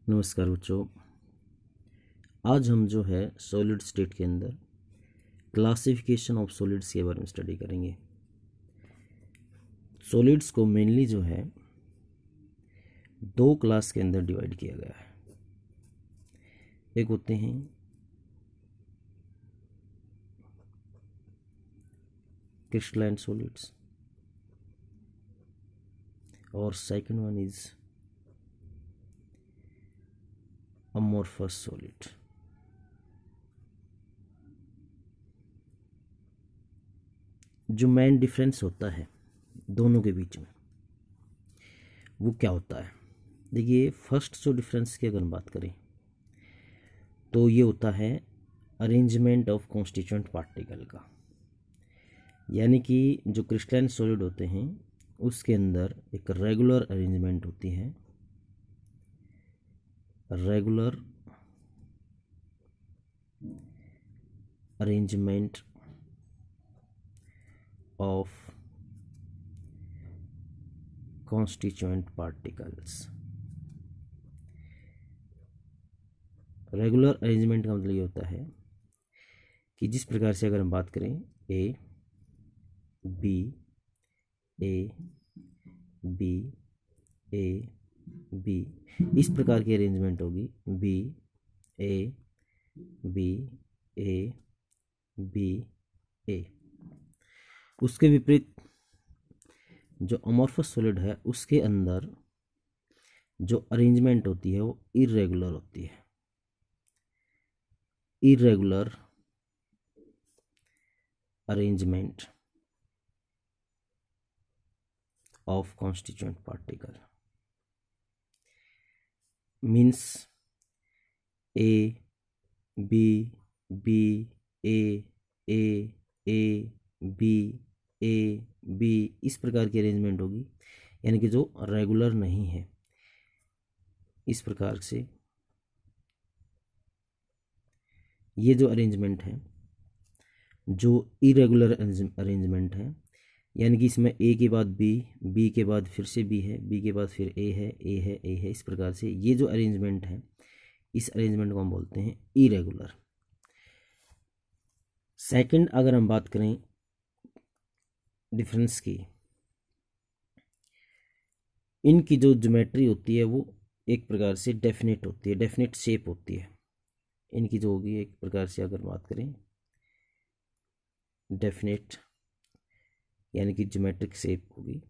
नमस्कार बच्चों। आज हम जो है सॉलिड स्टेट के अंदर क्लासिफिकेशन ऑफ सॉलिड्स के बारे में स्टडी करेंगे। सॉलिड्स को मेनली जो है दो क्लास के अंदर डिवाइड किया गया है। एक होते हैं क्रिस्टलाइन सॉलिड्स और second one is amorphous solid. जो मेन डिफरेंस होता है दोनों के बीच में वो क्या होता है? देखिए, फर्स्ट जो डिफरेंस की अगर हम बात करें तो ये होता है अरेंजमेंट ऑफ कॉन्स्टिट्यूएंट पार्टिकल का। यानी कि जो क्रिस्टलाइन सॉलिड होते हैं उसके अंदर एक रेगुलर अरेंजमेंट होती है, regular arrangement of constituent particles. Regular arrangement का मतलब ये होता है कि जिस प्रकार से अगर हम बात करें A B A B A B, इस प्रकार की अरेंजमेंट होगी B A B A B A. उसके विपरीत जो अमॉर्फस सॉलिड है उसके अंदर जो अरेंजमेंट होती है वो इर्रेगुलर होती है। Irregular arrangement of constituent particle means A B B A A A B A B, इस प्रकार की अरेंजमेंट होगी। यानी कि जो रेगुलर नहीं है, इस प्रकार से ये जो अरेंजमेंट है जो इरेगुलर अरेंजमेंट है, यानी कि इसमें ए के बाद बी, बी के बाद फिर से बी है, बी के बाद फिर ए है, ए है, ए है, इस प्रकार से ये जो अरेंजमेंट है इस अरेंजमेंट को हम बोलते हैं इरेगुलर। सेकंड, अगर हम बात करें डिफरेंस की, इनकी जो ज्योमेट्री होती है वो एक प्रकार से डेफिनेट होती है, डेफिनेट शेप होती है। इनकी जो होगी एक प्रकार से अगर बात करें डेफिनेट, यानी कि ज्योमेट्रिक शेप होगी,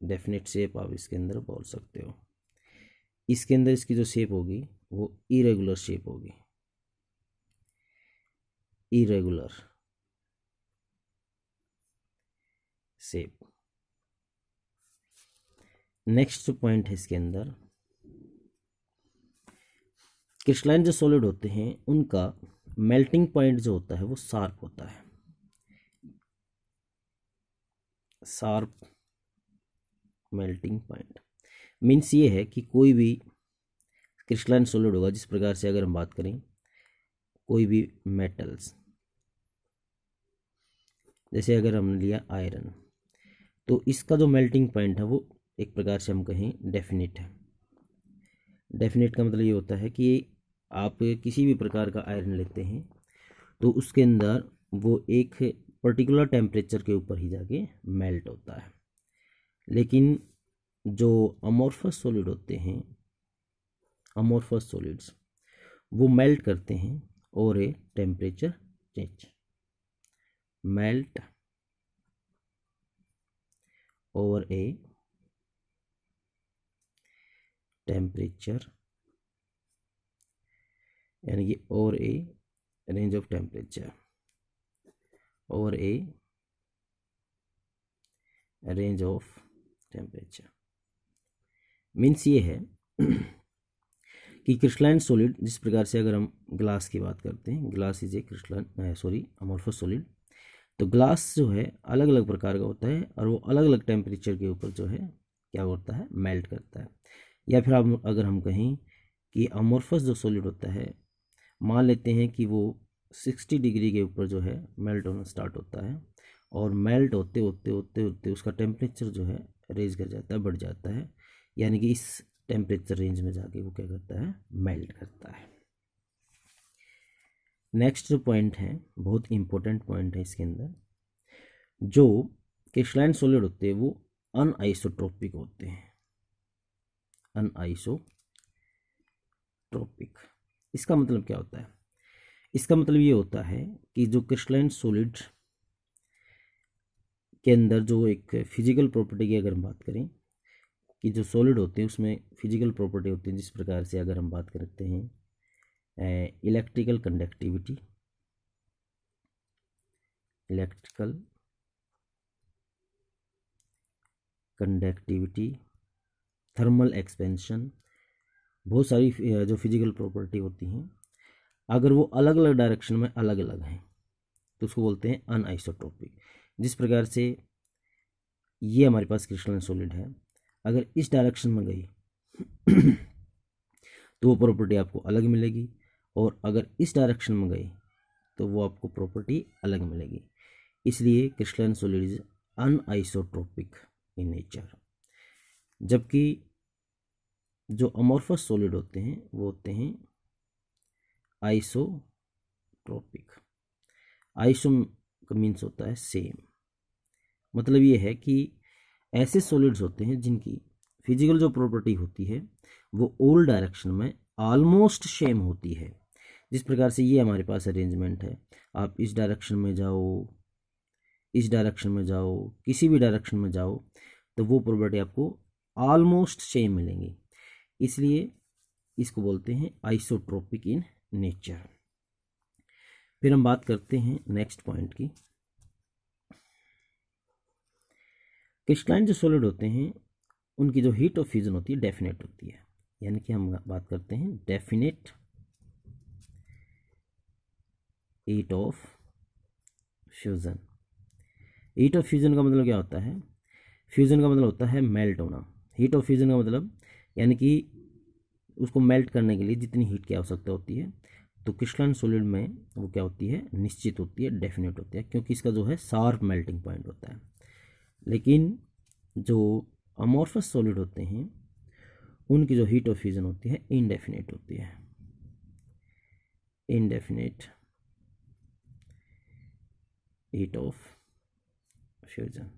डेफिनेट शेप आप इसके अंदर बोल सकते हो। इसके अंदर इसकी जो शेप होगी वो इरेगुलर शेप होगी, इरेगुलर शेप। नेक्स्ट जो पॉइंट है इसके अंदर, क्रिस्टलाइन जो सॉलिड होते हैं उनका मेल्टिंग पॉइंट जो होता है वो शार्प होता है। शार्प मेल्टिंग पॉइंट मीन्स ये है कि कोई भी क्रिस्टलाइन सॉलिड होगा, जिस प्रकार से अगर हम बात करें कोई भी मेटल्स, जैसे अगर हमने लिया आयरन, तो इसका जो मेल्टिंग पॉइंट है वो एक प्रकार से हम कहें डेफिनेट है। डेफिनेट का मतलब ये होता है कि आप किसी भी प्रकार का आयरन लेते हैं तो उसके अंदर वो एक पर्टिकुलर टेम्परेचर के ऊपर ही जाके मेल्ट होता है। लेकिन जो अमॉर्फस सॉलिड होते हैं, अमॉर्फस सॉलिड्स वो मेल्ट करते हैं और a temperature change, melt over a temperature, यानी कि over a range of temperature, over a range of temperature means ये है कि क्रिस्टलाइन सॉलिड, जिस प्रकार से अगर हम ग्लास की बात करते हैं, glass is a crystalline amorphous solid, तो ग्लास जो है अलग अलग प्रकार का होता है और वो अलग अलग टेम्परेचर के ऊपर जो है क्या होता है, मेल्ट करता है। या फिर आप अगर हम कहें कि अमॉर्फस जो सॉलिड होता है, मान लेते हैं कि वो 60 डिग्री के ऊपर जो है मेल्ट होना स्टार्ट होता है और मेल्ट होते होते होते होते उसका टेम्परेचर जो है रेज कर जाता है, बढ़ जाता है। यानी कि इस टेम्परेचर रेंज में जाके वो क्या करता है, मेल्ट करता है। नेक्स्ट जो पॉइंट है, बहुत इंपॉर्टेंट पॉइंट है इसके अंदर, जो क्रिस्टलाइन सॉलिड होते हैं वो अनआइसोट्रोपिक होते हैं। अनआइसोट्रोपिक, इसका मतलब क्या होता है? इसका मतलब ये होता है कि जो क्रिस्टलाइन सॉलिड के अंदर जो एक फिजिकल प्रॉपर्टी की अगर हम बात करें कि जो सॉलिड होते हैं उसमें फिजिकल प्रॉपर्टी होती है, जिस प्रकार से अगर हम बात करते हैं इलेक्ट्रिकल कंडक्टिविटी, थर्मल एक्सपेंशन, बहुत सारी जो फिजिकल प्रॉपर्टी होती हैं, अगर वो अलग अलग डायरेक्शन में अलग अलग हैं तो उसको बोलते हैं अनआइसोट्रोपिक। जिस प्रकार से ये हमारे पास क्रिस्टलाइन सॉलिड है, अगर इस डायरेक्शन में गई तो वो प्रॉपर्टी आपको अलग मिलेगी, और अगर इस डायरेक्शन में गई तो वो आपको प्रॉपर्टी अलग मिलेगी। इसलिए crystalline solid is anisotropic in nature. जबकि जो अमॉर्फस सॉलिड होते हैं वो होते हैं आइसोट्रोपिक। आइसो का मीन्स होता है सेम, मतलब ये है कि ऐसे सॉलिड्स होते हैं जिनकी फिजिकल जो प्रॉपर्टी होती है वो ऑल डायरेक्शन में ऑलमोस्ट सेम होती है। जिस प्रकार से ये हमारे पास अरेंजमेंट है, आप इस डायरेक्शन में जाओ, इस डायरेक्शन में जाओ, किसी भी डायरेक्शन में जाओ तो वो प्रॉपर्टी आपको ऑलमोस्ट सेम मिलेंगी। इसलिए इसको बोलते हैं आइसोट्रोपिक इन नेचर। फिर हम बात करते हैं नेक्स्ट पॉइंट की। क्रिस्टलाइन जो सॉलिड होते हैं उनकी जो हीट ऑफ फ्यूजन होती है डेफिनेट होती है, यानी कि हम बात करते हैं definite heat of fusion. Heat of fusion का मतलब क्या होता है? फ्यूजन का मतलब होता है मेल्ट होना। हीट ऑफ फ्यूजन का मतलब यानी कि उसको मेल्ट करने के लिए जितनी हीट की आवश्यकता होती है, तो क्रिस्टलाइन सॉलिड में वो क्या होती है, निश्चित होती है, डेफिनेट होती है, क्योंकि इसका जो है शार्प मेल्टिंग पॉइंट होता है। लेकिन जो अमॉर्फस सॉलिड होते हैं उनकी जो हीट ऑफ फ्यूजन होती है इनडेफिनेट होती है। इनडेफिनेट हीट ऑफ फ्यूजन,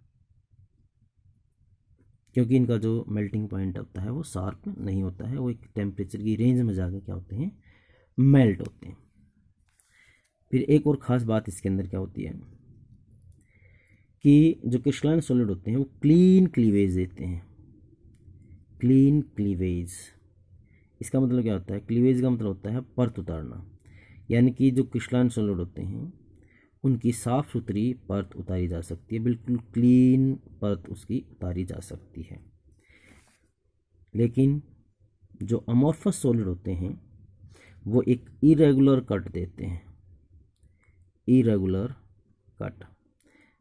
क्योंकि इनका जो मेल्टिंग पॉइंट होता है वो शार्प नहीं होता है, वो एक टेम्परेचर की रेंज में जाकर क्या होते हैं, मेल्ट होते हैं। फिर एक और ख़ास बात इसके अंदर क्या होती है कि जो क्रिस्टलाइन सॉलिड होते हैं वो क्लीन क्लीवेज देते हैं। क्लीन क्लीवेज, इसका मतलब क्या होता है? क्लीवेज का मतलब होता है परत उतारना, यानी कि जो क्रिस्टलाइन सॉलिड होते हैं उनकी साफ़ सुथरी परत उतारी जा सकती है, बिल्कुल क्लीन परत उसकी उतारी जा सकती है। लेकिन जो अमॉर्फस सॉलिड होते हैं वो एक इरेगुलर कट देते हैं। इरेगुलर कट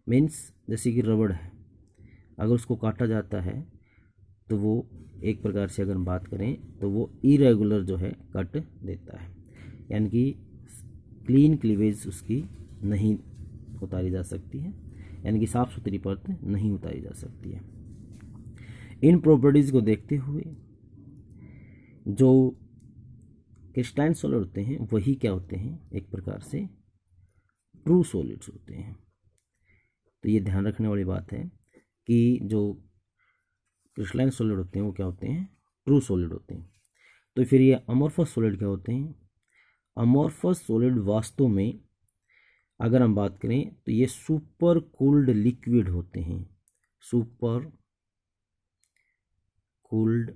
मीन्स जैसे कि रबड़ है, अगर उसको काटा जाता है तो वो एक प्रकार से अगर हम बात करें तो वो इरेगुलर जो है कट देता है, यानी कि क्लीन क्लीवेज उसकी नहीं उतारी जा सकती है, यानी कि साफ़ सुथरी परत नहीं उतारी जा सकती है। इन प्रॉपर्टीज़ को देखते हुए जो क्रिस्टलाइन सॉलिड होते हैं वही क्या होते हैं, एक प्रकार से ट्रू सॉलिड्स होते हैं। तो ये ध्यान रखने वाली बात है कि जो क्रिस्टलाइन सॉलिड होते हैं वो क्या होते हैं, ट्रू सॉलिड होते हैं। तो फिर ये अमॉर्फस सॉलिड क्या होते हैं? अमॉर्फस सॉलिड वास्तव में अगर हम बात करें तो ये सुपर कूल्ड लिक्विड होते हैं। सुपर कूल्ड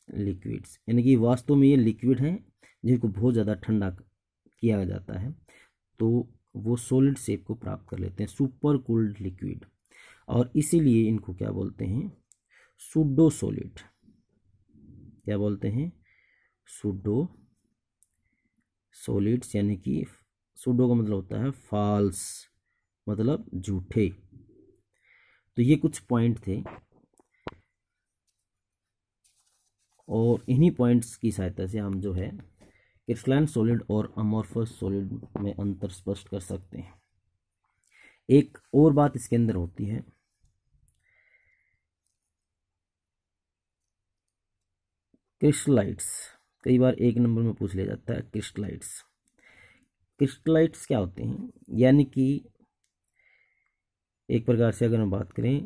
लिक्विड्स, यानी कि वास्तव में ये लिक्विड हैं जिनको बहुत ज़्यादा ठंडा किया जाता है तो वो सॉलिड शेप को प्राप्त कर लेते हैं, सुपर कूल्ड लिक्विड। और इसीलिए इनको क्या बोलते हैं, सूडो सॉलिड। क्या बोलते हैं? सूडो सॉलिड्स, यानी कि सूडो का मतलब होता है फॉल्स, मतलब झूठे। तो ये कुछ पॉइंट थे और इन्हीं पॉइंट्स की सहायता से हम जो है क्रिस्टलाइन सॉलिड और अमॉर्फस सॉलिड में अंतर स्पष्ट कर सकते हैं। एक और बात इसके अंदर होती है क्रिस्टलाइट्स कई बार 1 नंबर में पूछ लिया जाता है। क्रिस्टलाइट्स क्या होते हैं, यानी कि एक प्रकार से अगर हम बात करें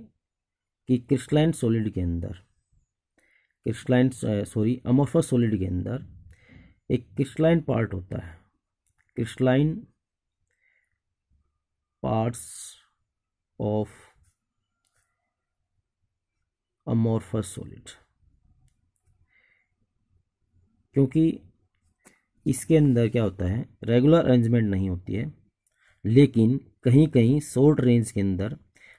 कि क्रिस्टलाइन सॉलिड के अंदर, अमोर्फस सॉलिड के अंदर एक क्रिस्टलाइन पार्ट होता है, crystalline parts of amorphous solid, क्योंकि इसके अंदर क्या होता है, रेगुलर अरेंजमेंट नहीं होती है, लेकिन कहीं कहीं शॉर्ट रेंज के अंदर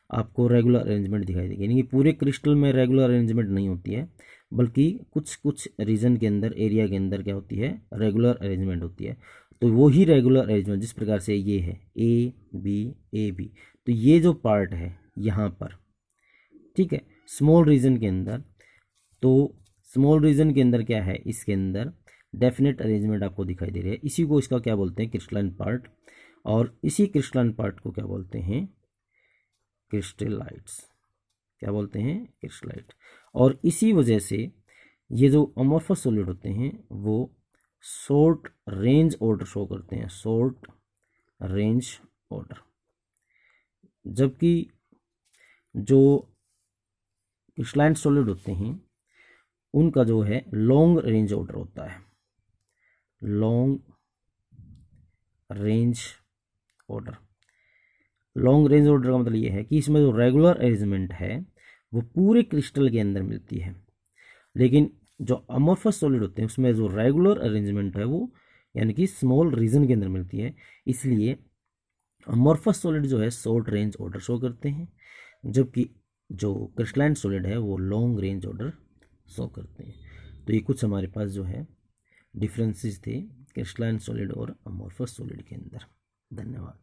आपको रेगुलर अरेंजमेंट दिखाई देगी। यानी कि पूरे क्रिस्टल में रेगुलर अरेंजमेंट नहीं होती है, बल्कि कुछ कुछ रीजन के अंदर, एरिया के अंदर क्या होती है, रेगुलर अरेंजमेंट होती है। तो वो ही रेगुलर अरेंजमेंट जिस प्रकार से ये है ए बी, तो ये जो पार्ट है यहाँ पर, ठीक है, स्मॉल रीजन के अंदर, तो स्मॉल रीजन के अंदर क्या है, इसके अंदर डेफिनेट अरेंजमेंट आपको दिखाई दे रही है। इसी को इसका क्या बोलते हैं, क्रिस्टलाइन पार्ट, और इसी क्रिस्टलाइन पार्ट को क्या बोलते हैं, क्रिस्टलाइट्स। क्या बोलते हैं, क्रिस्टलाइट। और इसी वजह से ये जो अमोर्फस सॉलिड होते हैं वो शॉर्ट रेंज ऑर्डर शो करते हैं, शॉर्ट रेंज ऑर्डर, जबकि जो क्रिस्टलाइन सॉलिड होते हैं उनका जो है लॉन्ग रेंज ऑर्डर होता है, long range order. Long range order का मतलब ये है कि इसमें जो रेगुलर अरेंजमेंट है वो पूरे क्रिस्टल के अंदर मिलती है, लेकिन जो अमोर्फस सॉलिड होते हैं उसमें जो रेगुलर अरेंजमेंट है वो यानी कि स्मॉल रीजन के अंदर मिलती है। इसलिए अमोर्फस सॉलिड जो है शॉर्ट रेंज ऑर्डर शो करते हैं, जबकि जो क्रिस्टलाइन सॉलिड है वो लॉन्ग रेंज ऑर्डर शो करते हैं। तो ये कुछ हमारे पास जो है डिफरेंसेस थे क्रिस्टलाइन सॉलिड और अमोर्फस सॉलिड के अंदर। धन्यवाद।